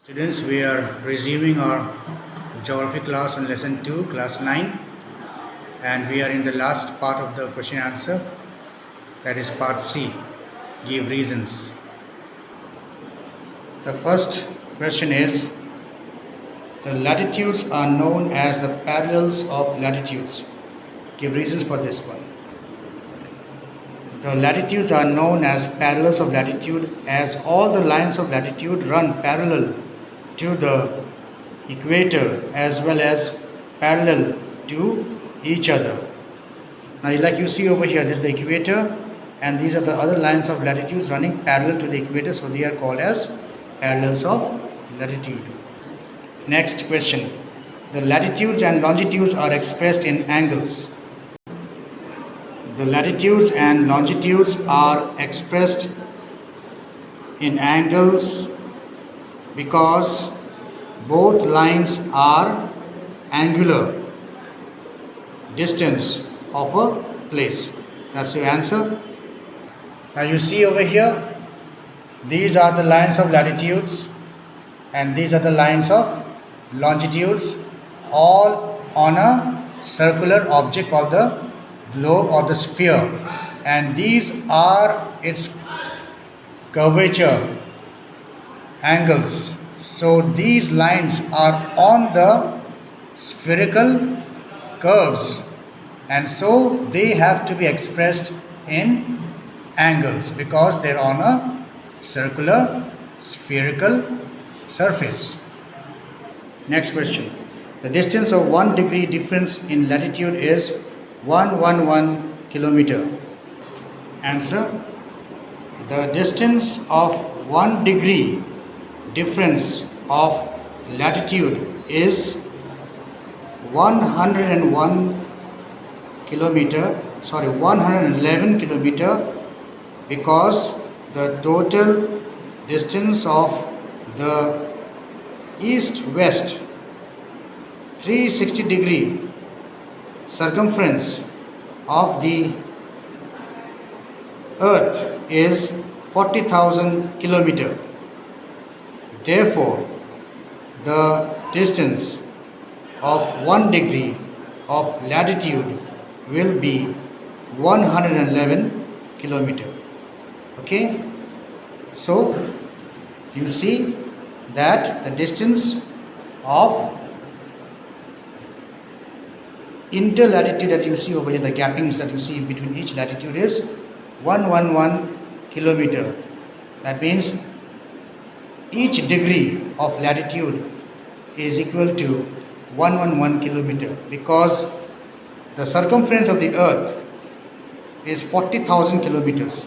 Students, we are resuming our geography class on lesson 2, class 9, and we are in the last part of the question answer, that is part C, give reasons. The first question is, the latitudes are known as the parallels of latitudes. Give reasons for this one. The latitudes are known as parallels of latitude as all the lines of latitude run parallel to the equator as well as parallel to each other. Now, like you see over here, this is the equator and these are the other lines of latitudes running parallel to the equator, so they are called as parallels of latitude. Next question. The latitudes and longitudes are expressed in angles. The latitudes and longitudes are expressed in angles because both lines are angular distance of a place. That's your answer. Now you see over here, these are the lines of latitudes and these are the lines of longitudes, all on a circular object called the globe or the sphere, and these are its curvature angles. So these lines are on the spherical curves, and so they have to be expressed in angles because they're on a circular spherical surface. Next question. The distance of 1 degree difference in latitude is 111 kilometer. Answer. The distance of 1 degree difference of latitude is 111 kilometer because the total distance of the east-west 360 degree circumference of the earth is 40,000 kilometer. Therefore, the distance of 1 degree of latitude will be 111 kilometer. Okay, so you see that the distance of interlatitude that you see over here, the gappings that you see between each latitude is 111 kilometer. That means each degree of latitude is equal to 111 kilometer because the circumference of the earth is 40,000 kilometers.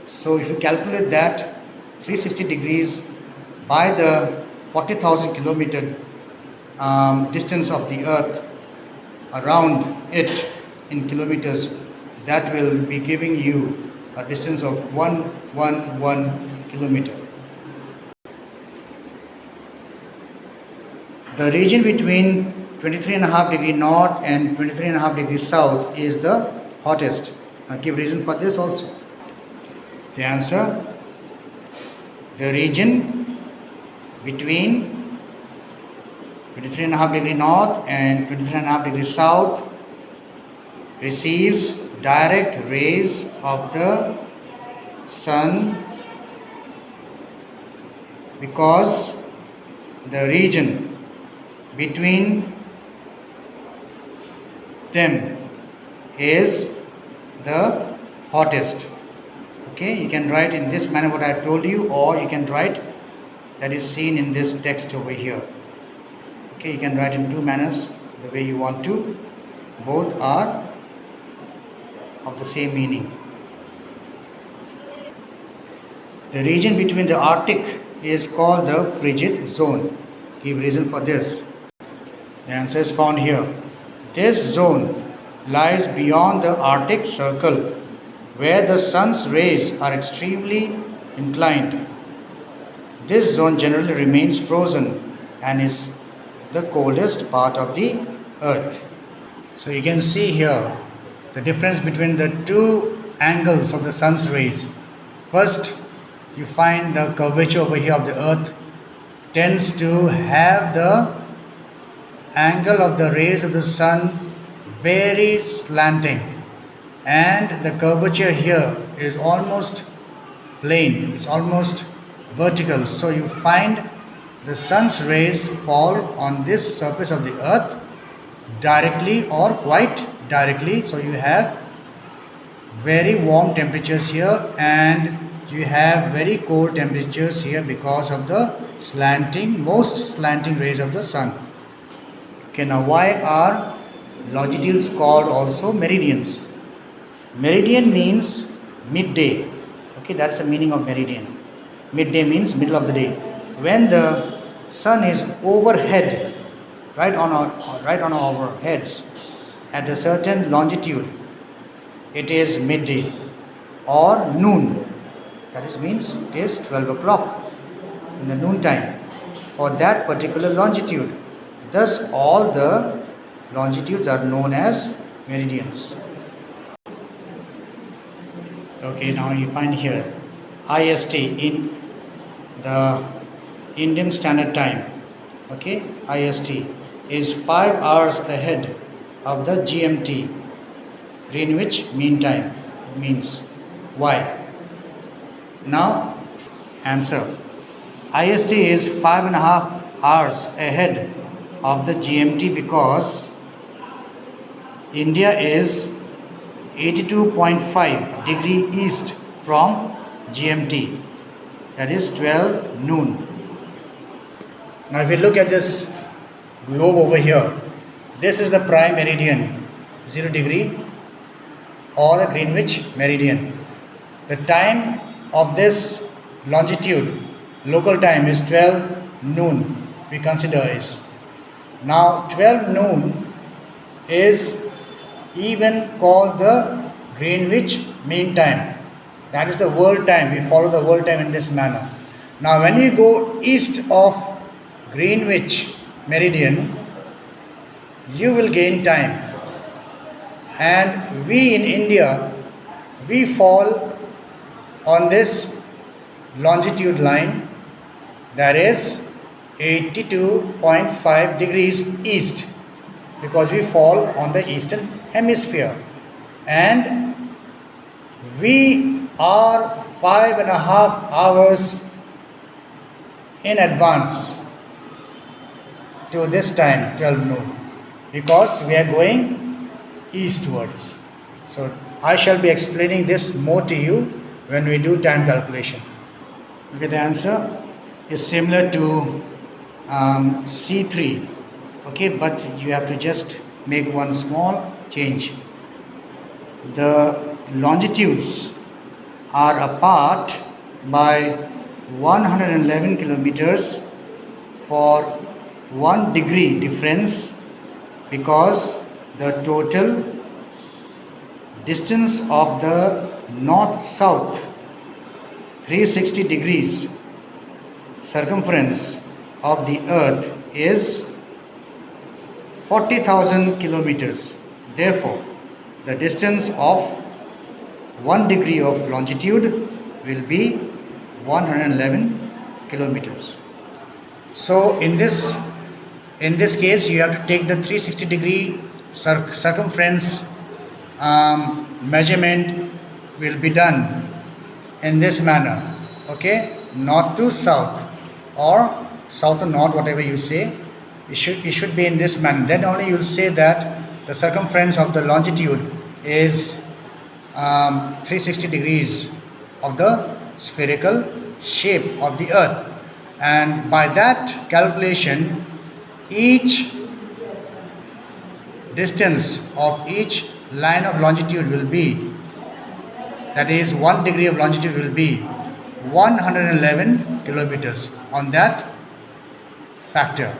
So if you calculate that 360 degrees by the 40,000 kilometer distance of the earth around it in kilometers, that will be giving you a distance of 111 kilometer. The region between 23.5 degree north and 23.5 degrees south is the hottest. Now give reason for this also. The answer. The region between 23.5 degree north and 23.5 degree south receives direct rays of the sun because the region between them is the hottest. Okay, you can write in this manner what I have told you, or you can write that is seen in this text over here. Okay, you can write in two manners the way you want to. Both are of the same meaning. The region between the Arctic is called the frigid zone. Give reason for this. The answer is found here. This zone lies beyond the Arctic Circle, where the sun's rays are extremely inclined. This zone generally remains frozen and is the coldest part of the earth. So you can see here the difference between the two angles of the sun's rays. First, you find the curvature over here of the earth tends to have the angle of the rays of the sun very slanting, and the curvature here is almost plane, it's almost vertical. So you find the sun's rays fall on this surface of the earth directly or quite directly. So you have very warm temperatures here and you have very cold temperatures here because of the most slanting rays of the sun. Okay, now why are longitudes called also meridians? Meridian means midday. Okay, that's the meaning of meridian. Midday means middle of the day. When the sun is overhead, right on our heads, at a certain longitude, it is midday or noon. That is means it is 12 o'clock in the noon time for that particular longitude. Thus, all the longitudes are known as meridians. Okay, now you find here IST in the Indian Standard Time. Okay, IST is 5 hours ahead of the GMT, Greenwich Mean Time. Means why? Now answer. IST is 5.5 hours ahead of the GMT because India is 82.5 degree east from GMT, that is 12 noon. Now if you look at this globe over here, this is the prime meridian, 0 degree, or the Greenwich meridian. The time of this longitude, local time, is 12 noon, we consider is. Now 12 noon is even called the Greenwich Mean Time. That is the world time. We follow the world time in this manner. Now when you go east of Greenwich meridian, you will gain time. And we in India, we fall on this longitude line, that is 82.5 degrees east, because we fall on the eastern hemisphere, and we are 5.5 hours in advance to this time, 12 noon, because we are going eastwards. So I shall be explaining this more to you when we do time calculation. Okay, the answer is similar to C3. Okay, but you have to just make one small change. The longitudes are apart by 111 kilometers for 1 degree difference, because the total distance of the north-south 360 degrees circumference of the earth is 40,000 kilometers. Therefore, the distance of 1 degree of longitude will be 111 kilometers. So in this case, you have to take the 360 degree circumference measurement will be done in this manner. Okay, north to south, or south to north, whatever you say, it should be in this manner. Then only you will say that the circumference of the longitude is 360 degrees of the spherical shape of the earth, and by that calculation, each distance of each line of longitude will be, that is 1 degree of longitude will be 111 kilometers on that factor.